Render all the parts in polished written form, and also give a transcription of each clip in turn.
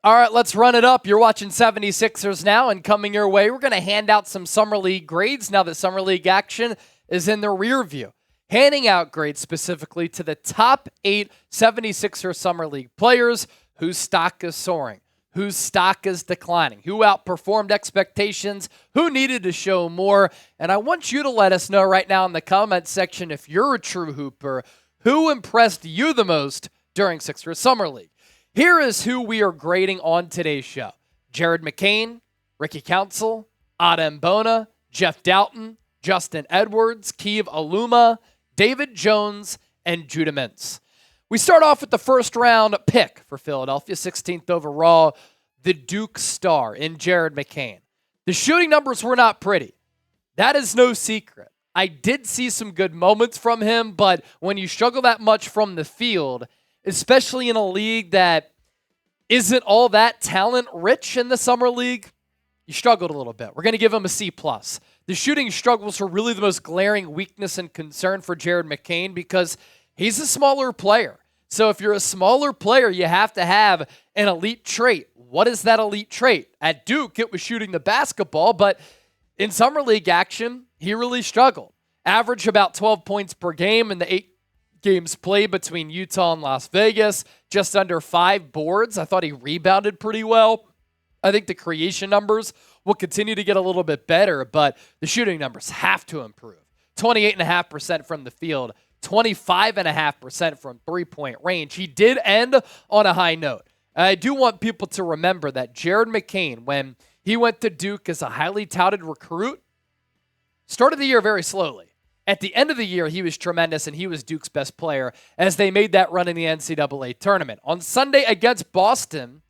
All right, let's run it up. You're watching 76ers now, and coming your way, we're going to hand out some Summer League grades now that Summer League action is in the rear view. Handing out grades specifically to the top 8 76er Summer League players whose stock is soaring, whose stock is declining, who outperformed expectations, who needed to show more. And I want you to let us know right now in the comment section, if you're a true hooper, who impressed you the most during Sixers Summer League. Here is who we are grading on today's show. Jared McCain, Ricky Council, Adem Bona, Jeff Dowtin, Justin Edwards, Keve Aluma, David Jones, and Judah Mintz. We start off with the first round pick for Philadelphia, 16th overall, the Duke star in Jared McCain. The shooting numbers were not pretty. That is no secret. I did see some good moments from him, but when you struggle that much from the field, especially in a league that isn't all that talent-rich in the Summer League, you struggled a little bit. We're going to give him a C+. The shooting struggles were really the most glaring weakness and concern for Jared McCain because he's a smaller player. So if you're a smaller player, you have to have an elite trait. What is that elite trait? At Duke, it was shooting the basketball, but in Summer League action, he really struggled. Average about 12 points per game in the 8 games played between Utah and Las Vegas, just under 5 boards. I thought he rebounded pretty well. I think the creation numbers will continue to get a little bit better, but the shooting numbers have to improve. 28.5% from the field, 25.5% from three-point range. He did end on a high note. I do want people to remember that Jared McCain, when he went to Duke as a highly touted recruit, started the year very slowly. At the end of the year, he was tremendous, and he was Duke's best player as they made that run in the NCAA tournament. On Sunday against Boston,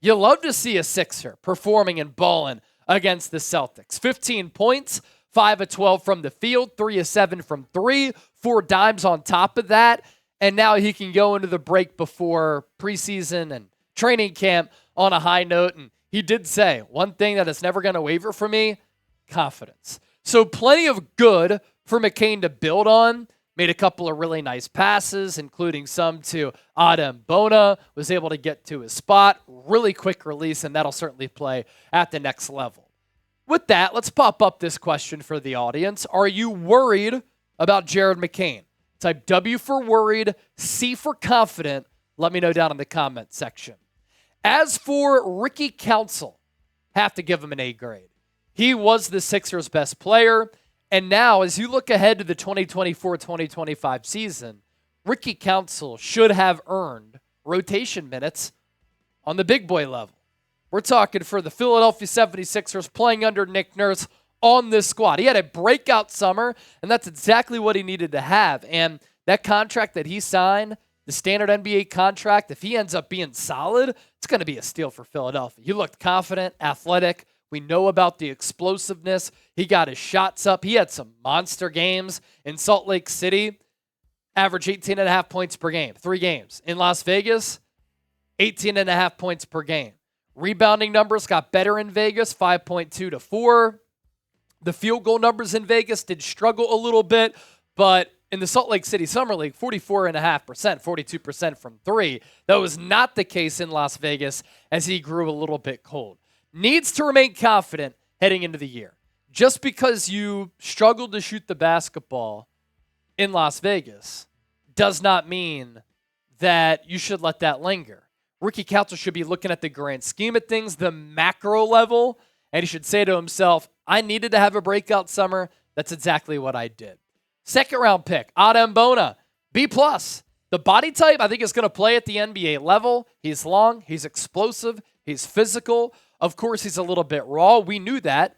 you love to see a Sixer performing and balling against the Celtics. 15 points, 5 of 12 from the field, 3 of 7 from 3, 4 dimes on top of that, and now he can go into the break before preseason and training camp on a high note. And he did say, one thing that is never going to waver for me, confidence. So plenty of good for McCain to build on. Made a couple of really nice passes, including some to Adem Bona, was able to get to his spot, really quick release, and that'll certainly play at the next level. With that, let's pop up this question for the audience. Are you worried about Jared McCain? Type W for worried, C for confident. Let me know down in the comment section. As for Ricky Council, have to give him an A grade. He was the Sixers' best player. And now, as you look ahead to the 2024-2025 season, Ricky Council should have earned rotation minutes on the big boy level. We're talking for the Philadelphia 76ers playing under Nick Nurse on this squad. He had a breakout summer, and that's exactly what he needed to have. And that contract that he signed, the standard NBA contract, if he ends up being solid, it's going to be a steal for Philadelphia. He looked confident, athletic. We know about the explosiveness. He got his shots up. He had some monster games in Salt Lake City. Average 18.5 points per game, 3 games. In Las Vegas, 18.5 points per game. Rebounding numbers got better in Vegas, 5.2 to 4. The field goal numbers in Vegas did struggle a little bit, but in the Salt Lake City Summer League, 44.5%, 42% from 3. That was not the case in Las Vegas as he grew a little bit cold. Needs to remain confident heading into the year. Just because you struggled to shoot the basketball in Las Vegas does not mean that you should let that linger. Ricky Council should be looking at the grand scheme of things, the macro level, and he should say to himself, I needed to have a breakout summer. That's exactly what I did. Second round pick, Adem Bona, B+. The body type, I think, is going to play at the NBA level. He's long, he's explosive, he's physical. Of course, he's a little bit raw. We knew that.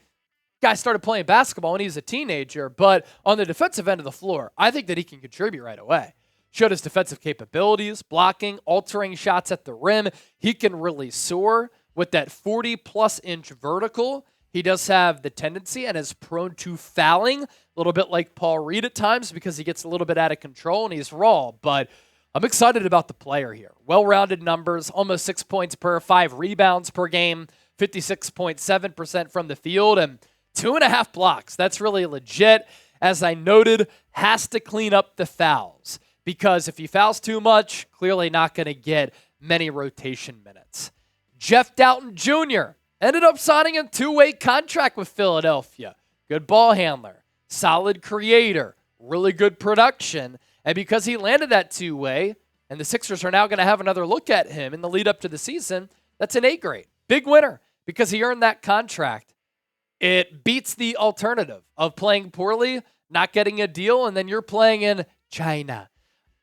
Guy started playing basketball when he was a teenager, but on the defensive end of the floor, I think that he can contribute right away. Showed his defensive capabilities, blocking, altering shots at the rim. He can really soar with that 40-plus inch vertical. He does have the tendency and is prone to fouling, a little bit like Paul Reed at times because he gets a little bit out of control and he's raw, but I'm excited about the player here. Well-rounded numbers, almost 6 points per, 5 rebounds per game, 56.7% from the field, and 2.5 blocks. That's really legit. As I noted, has to clean up the fouls because if he fouls too much, clearly not going to get many rotation minutes. Jeff Dowtin Jr. ended up signing a two-way contract with Philadelphia. Good ball handler, solid creator, really good production. And because he landed that two-way, and the Sixers are now going to have another look at him in the lead up to the season, that's an A grade. Big winner because he earned that contract. It beats the alternative of playing poorly, not getting a deal, and then you're playing in China.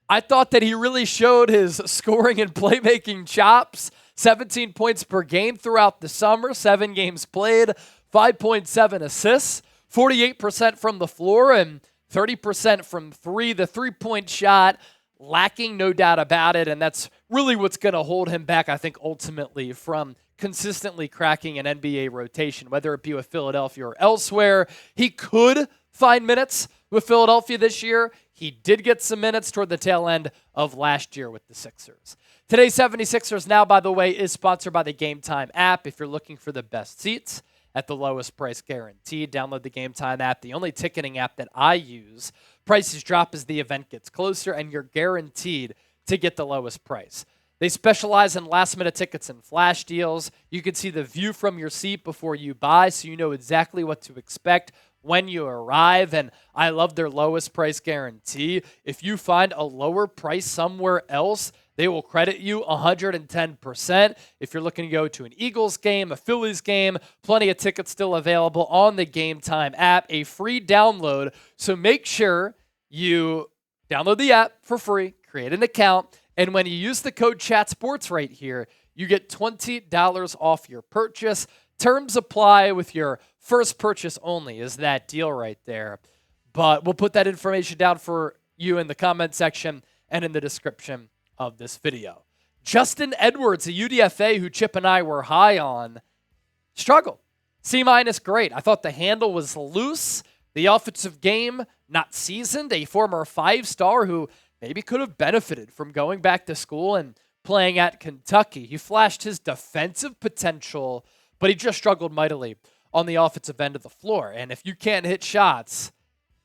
I thought that he really showed his scoring and playmaking chops. 17 points per game throughout the summer, 7 games played, 5.7 assists, 48% from the floor, and 30% from three. The three-point shot lacking, no doubt about it, and that's really what's going to hold him back, I think, ultimately from consistently cracking an NBA rotation, whether it be with Philadelphia or elsewhere. He could find minutes with Philadelphia this year. He did get some minutes toward the tail end of last year with the Sixers. Today's 76ers Now, by the way, is sponsored by the Game Time app. If you're looking for the best seats at the lowest price guaranteed, download the Game Time app, the only ticketing app that I use. Prices drop as the event gets closer, and you're guaranteed to get the lowest price. They specialize in last-minute tickets and flash deals. You can see the view from your seat before you buy, so you know exactly what to expect when you arrive. And I love their lowest price guarantee. If you find a lower price somewhere else, they will credit you 110%. If you're looking to go to an Eagles game, a Phillies game, plenty of tickets still available on the Game Time app, a free download. So make sure you download the app for free, create an account, and when you use the code CHATSPORTS right here, you get $20 off your purchase. Terms apply with your first purchase only is that deal right there. But we'll put that information down for you in the comment section and in the description of this video. Justin Edwards, a UDFA who Chip and I were high on, struggled. C- great. I thought the handle was loose. The offensive game, not seasoned. A former 5-star who maybe could have benefited from going back to school and playing at Kentucky. He flashed his defensive potential, but he just struggled mightily on the offensive end of the floor. And if you can't hit shots,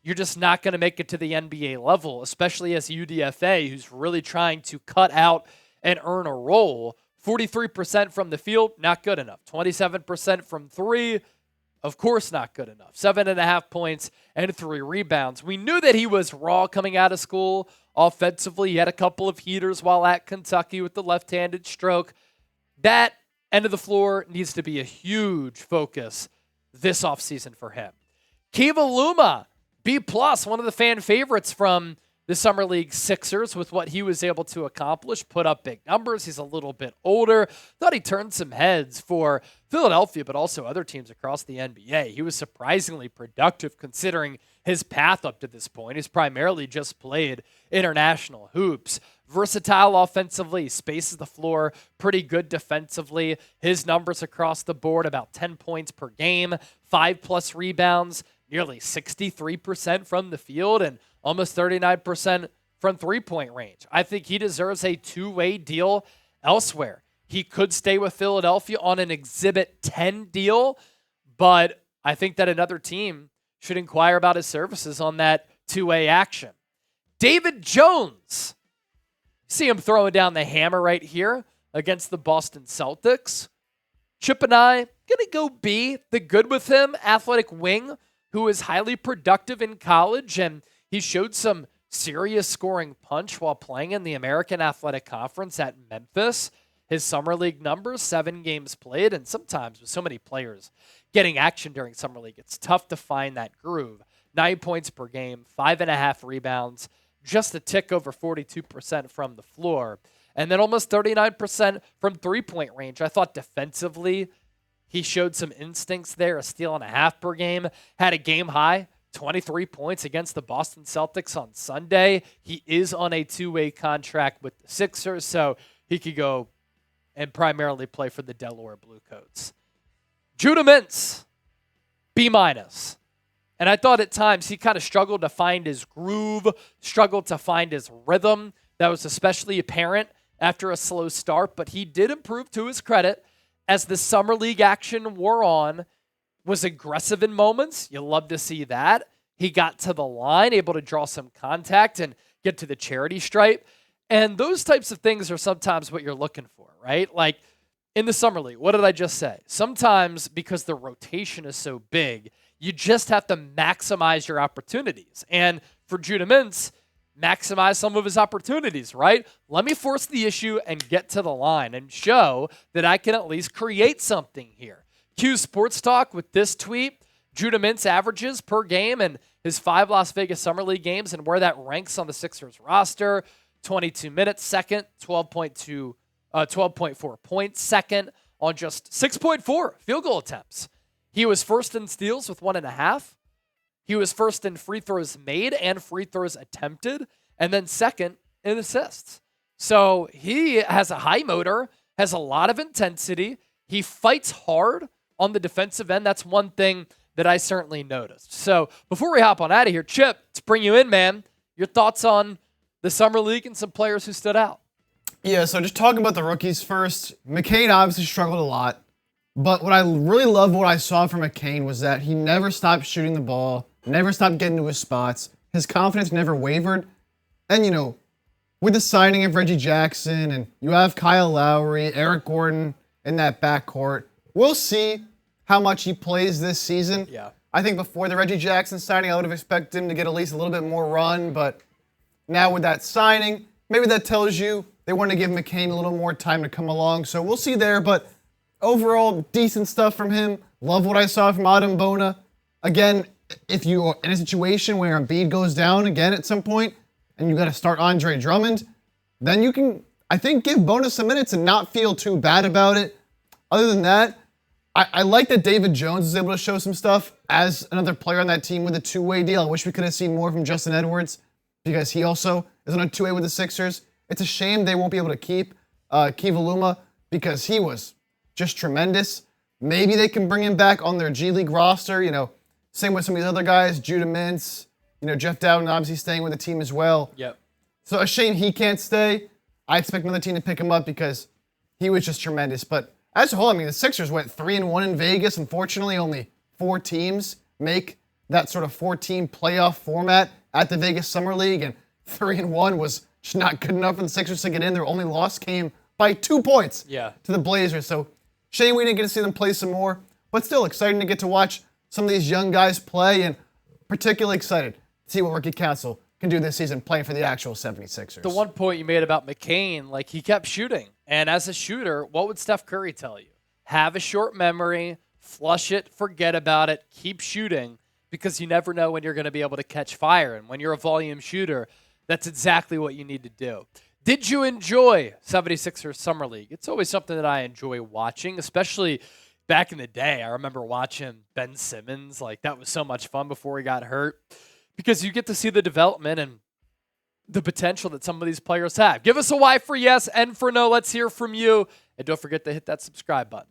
you're just not going to make it to the NBA level, especially as a UDFA who's really trying to cut out and earn a role. 43% from the field, not good enough. 27% from three, of course not good enough. 7.5 points and 3 rebounds. We knew that he was raw coming out of school. Offensively, he had a couple of heaters while at Kentucky with the left-handed stroke. That end of the floor needs to be a huge focus this offseason for him. Keve Aluma, B+, one of the fan favorites from the Summer League Sixers with what he was able to accomplish, put up big numbers. He's a little bit older. Thought he turned some heads for Philadelphia, but also other teams across the NBA. He was surprisingly productive considering his path up to this point. He's primarily just played international hoops. Versatile offensively, spaces the floor, pretty good defensively. His numbers across the board, about 10 points per game, 5+ rebounds, nearly 63% from the field, and almost 39% from three-point range. I think he deserves a two-way deal elsewhere. He could stay with Philadelphia on an Exhibit 10 deal, but I think that another team should inquire about his services on that two-way action. David Jones. See him throwing down the hammer right here against the Boston Celtics. Chip and I going to go B, the good with him, athletic wing, who is highly productive in college, and he showed some serious scoring punch while playing in the American Athletic Conference at Memphis. His Summer League numbers, 7 games played, and sometimes with so many players getting action during Summer League, it's tough to find that groove. 9 points per game, 5.5 rebounds, just a tick over 42% from the floor, and then almost 39% from three-point range. I thought defensively, he showed some instincts there, a steal and a half per game, had a game high, 23 points against the Boston Celtics on Sunday. He is on a two-way contract with the Sixers, so he could go and primarily play for the Delaware Bluecoats. Judah Mintz, B-. And I thought at times he kind of struggled to find his groove, struggled to find his rhythm. That was especially apparent after a slow start, but he did improve to his credit as the Summer League action wore on. Was aggressive in moments. You love to see that. He got to the line, able to draw some contact and get to the charity stripe. And those types of things are sometimes what you're looking for, right? Like in the Summer League, what did I just say? Sometimes because the rotation is so big, you just have to maximize your opportunities. And for Judah Mintz, maximize some of his opportunities, right? Let me force the issue and get to the line and show that I can at least create something here. Q Sports Talk with this tweet, Judah Mintz averages per game and his 5 Las Vegas Summer League games and where that ranks on the Sixers roster. 22 minutes, second, 12.4 points, second on just 6.4 field goal attempts. He was first in steals with 1.5. He was first in free throws made and free throws attempted, and then second in assists. So he has a high motor, has a lot of intensity. He fights hard on the defensive end. That's one thing that I certainly noticed. So before we hop on out of here, Chip, to bring you in, man, your thoughts on the Summer League and some players who stood out. Yeah, so just talking about the rookies first, McCain obviously struggled a lot. But what I really loved what I saw from McCain was that he never stopped shooting the ball, never stopped getting to his spots. His confidence never wavered. And, you know, with the signing of Reggie Jackson and you have Kyle Lowry, Eric Gordon in that backcourt, we'll see how much he plays this season. Yeah. I think before the Reggie Jackson signing, I would have expected him to get at least a little bit more run. But now with that signing, maybe that tells you they want to give McCain a little more time to come along. So we'll see there. But overall, decent stuff from him. Love what I saw from Adem Bona. Again, if you're in a situation where Embiid goes down again at some point and you got to start Andre Drummond, then you can, I think, give Bona some minutes and not feel too bad about it. Other than that, I like that David Jones is able to show some stuff as another player on that team with a two-way deal. I wish we could have seen more from Justin Edwards because he also is on a two-way with the Sixers. It's a shame they won't be able to keep Keve Aluma because he was just tremendous. Maybe they can bring him back on their G League roster. You know, same with some of these other guys, Judah Mintz, you know, Jeff Dowtin obviously staying with the team as well. Yep. So a shame he can't stay. I expect another team to pick him up because he was just tremendous. But as a whole, I mean, the Sixers went 3-1 in Vegas. Unfortunately, only 4 teams make that sort of 4-team playoff format at the Vegas Summer League, and 3-1 was just not good enough for the Sixers to get in. Their only loss came by 2 points to the Blazers. So shame we didn't get to see them play some more, but still exciting to get to watch some of these young guys play, and particularly excited to see what Rookie Council can do this season playing for the actual 76ers. The one point you made about McCain, like he kept shooting. And as a shooter, what would Steph Curry tell you? Have a short memory, flush it, forget about it, keep shooting, because you never know when you're going to be able to catch fire. And when you're a volume shooter, that's exactly what you need to do. Did you enjoy 76ers Summer League? It's always something that I enjoy watching, especially back in the day. I remember watching Ben Simmons. Like, that was so much fun before he got hurt, because you get to see the development and the potential that some of these players have. Give us a Y for yes and for no. Let's hear from you. And don't forget to hit that subscribe button.